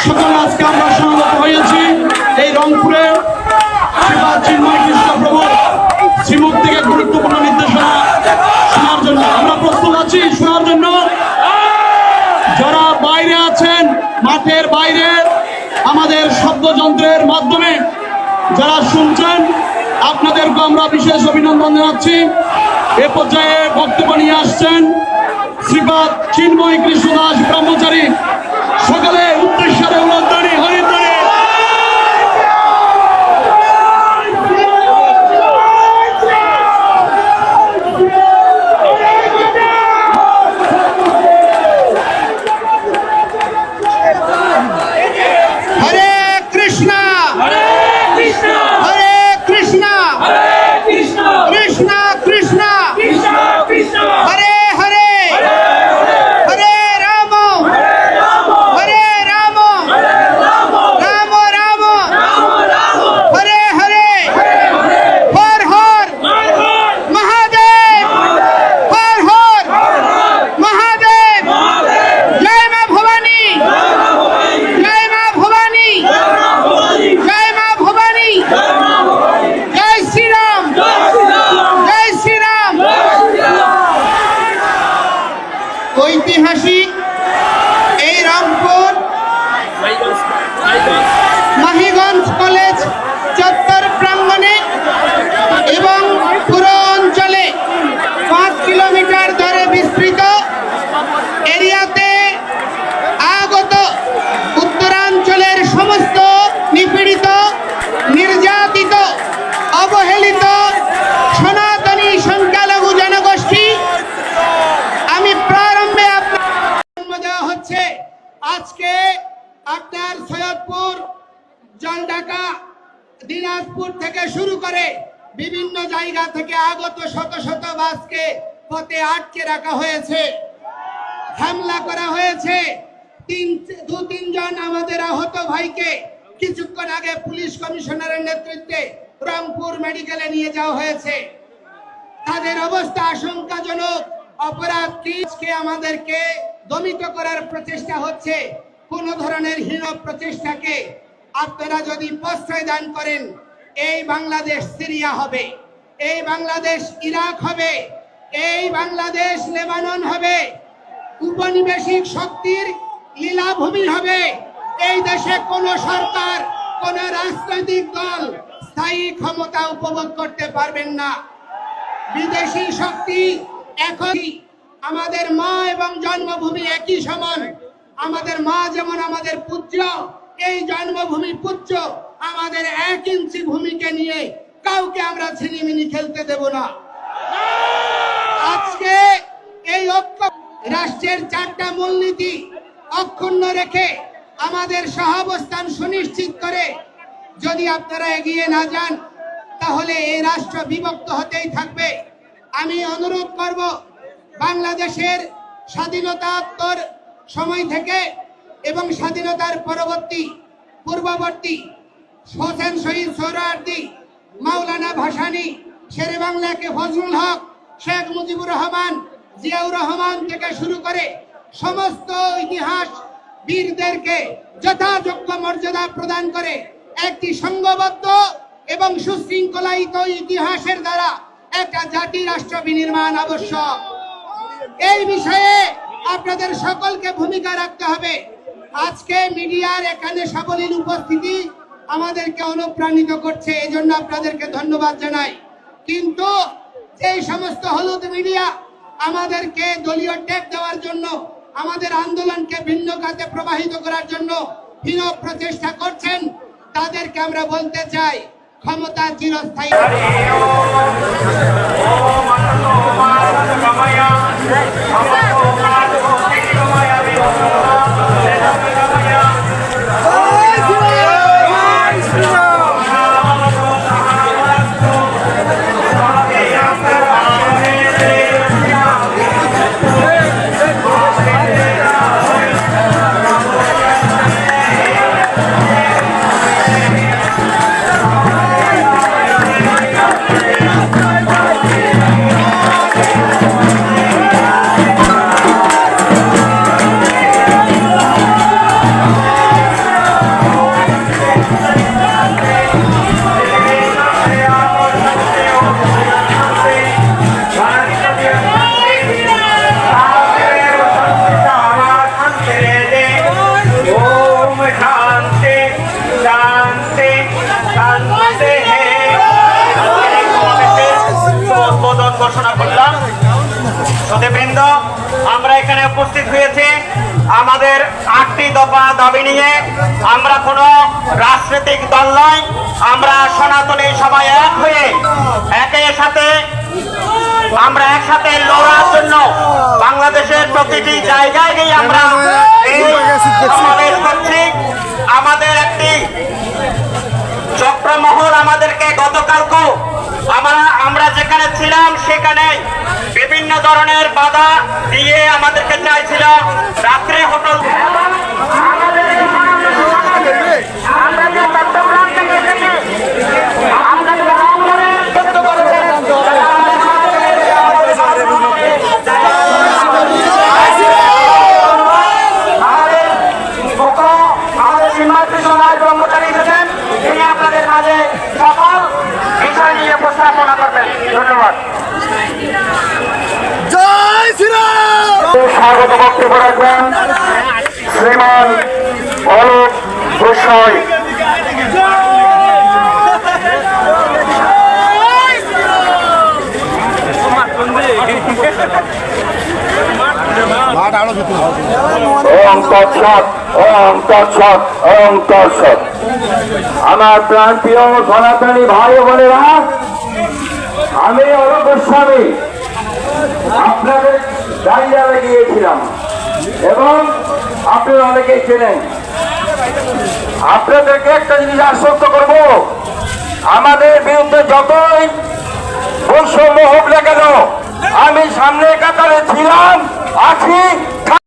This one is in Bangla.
সকলে আজকে আমরা সমবেত হয়েছি এই রংপুরে শ্রীপাদ চিন্ময় কৃষ্ণ প্রভু শ্রীমুখ থেকে গুরুত্বপূর্ণ নির্দেশনা শোনার জন্য। আমরা প্রস্তুত আছি শোনার জন্য। যারা বাইরে আছেন, মাঠের বাইরে আমাদের শব্দযন্ত্রের মাধ্যমে যারা শুনছেন, আপনাদেরকে আমরা বিশেষ অভিনন্দন জানাচ্ছি। এ পর্যায়ে বক্তব্য নিয়ে আসছেন শ্রীপাদ চিন্ময় কৃষ্ণ দাস ব্রহ্মচারী। সকলে উদ্দেশ্যে উলধ্বনি হরিধ্বনি। ঐতিহাসিক এই রংপুর মাহিগঞ্জ কলেজ চত্বর প্রাঙ্গণে এবং পুরো অঞ্চলে 5 কিলোমিটার ধরে বিস্তৃত এরিয়াতে আগত উত্তরাঞ্চলের সমস্ত নিপীড়িত, নির্যাতিত, অবহেলিত সনাতনী সংখ্যালঘু জনগোষ্ঠী আমি প্রারম্ভে দেওয়া হচ্ছে। আজকে আপনার সৈয়দপুর, জলঢাকা, দিনাজপুর থেকে শুরু করে বিভিন্ন জায়গা থেকে আগত শত শত বাসকে পথে আটকে রাখা হয়েছে, হামলা করা হয়েছে। 2-3 জন আমাদের আহত ভাইকে কিছুক্ষণ আগে পুলিশ কমিশনারের নেতৃত্বে রংপুর মেডিকেলে নিয়ে যাওয়া হয়েছে। তাদের অবস্থা আশঙ্কাজনক। অপরাধকে আমাদেরকে দমিত করার প্রচেষ্টা হচ্ছে। কোন ধরনের হীন প্রচেষ্টাকে আপনারা যদি প্রশ্রয় দান করেন, এই বাংলাদেশ সিরিয়া হবে, এই বাংলাদেশ ইরাক হবে, এই বাংলাদেশ লেবানন হবে, উপনিবেশিক শক্তির লীলাভূমি হবে। এই দেশে কোন সরকার, কোন রাজনৈতিক দল স্থায়ী ক্ষমতা উপভোগ করতে পারবেন না। বিদেশি শক্তি এখন আমাদের মা এবং জন্মভূমি একই সমান। আমাদের মা যেমন আমাদের পূজ্য, এই জন্মভূমি পূজ্য। আমাদের 1 ইঞ্চি ভূমিকে নিয়ে কাউকে আমরা ছিনিমিনি খেলতে দেব না। আজকে এই ঐক্য রাষ্ট্রের 4টা মূলনীতি অক্ষুণ্ণ রেখে আমাদের সহাবস্থান সুনিশ্চিত করে যদি আপনারা এগিয়ে না যান, তাহলে এই রাষ্ট্র বিভক্ত হতেই থাকবে। আমি অনুরোধ করব, বাংলাদেশের স্বাধীনতাত্তর সময় থেকে এবং স্বাধীনতার পূর্ববর্তী হোসেন শহীদ সোহরাওয়ার্দী, মাওলানা ভাসানী, শেরে বাংলাকে ফজলুল হক, শেখ মুজিবুর রহমান, জিয়াউর রহমান থেকে শুরু করে সমস্ত ইতিহাস বীরদেরকে যথাযোগ্য মর্যাদা প্রদান করে একটি সংঘবদ্ধ এবং সুশৃঙ্খলায়িত ইতিহাসের দ্বারা একটা জাতি রাষ্ট্র বিনির্মাণ আবশ্যক। এই বিষয়ে আপনাদের সকলকে ভূমিকা রাখতে হবে। আজকে মিডিয়ার এখানে সাবলীল উপস্থিতি আমাদেরকে অনুপ্রাণিত করছে, এজন্য আপনাদেরকে ধন্যবাদ জানাই। কিন্তু এই সমস্ত হলুদ মিডিয়া আমাদেরকে দলীয় ট্যাগ দেওয়ার জন্য, আমাদের আন্দোলনকে ভিন্ন খাতে প্রবাহিত করার জন্য হীন প্রচেষ্টা করছেন, তাদেরকে আমরা বলতে চাই, ক্ষমতা চিরস্থায়ী। উপস্থিত হয়েছে আমাদের 8টি দফা দাবি নিয়ে। আমরা কোনো রাজনৈতিক দল নয়, আমরা সনাতনী সবাই এক হয়ে একের সাথে আমরা একসাথে লড়ার জন্য বাংলাদেশের প্রতিটি জায়গায় গিয়ে আমরা এই সমাবেশ করছি। আমাদের একটি চক্রমহল আমাদেরকে গতকালকে আমরা যেখানে ছিলাম সেখানে বিভিন্ন ধরনের বাধা দিয়ে আমাদেরকে চাইছিল রাত্রে হোটেল। আমরা যে চট্টগ্রাম থেকে এসেছি, আমরা যে রামগড়ের যুদ্ধ করেছেন, আমাদের সীমান্তি সমাজ ব্রহ্মচারী এসেছেন, তিনি আপনাদের মাঝে সকল বিষয় নিয়ে উপস্থাপনা করবেন। ধন্যবাদ। জয় শ্রীরাম। স্বাগত বক্তব্য রাখবেন শ্রীমান অলোক গোসাই। আমার প্রান্তীয় সনাতনী ভাই বোনেরা, আমি অলোক গোস্বামী আপনাদের দাঁড়িয়ে গিয়েছিলাম এবং আপনারা অনেকেই চেনেন। আপনাদেরকে একটা জিনিস আশ্বস্ত করব, আমাদের বিরুদ্ধে যতই বৈষম্য হোক না কেন,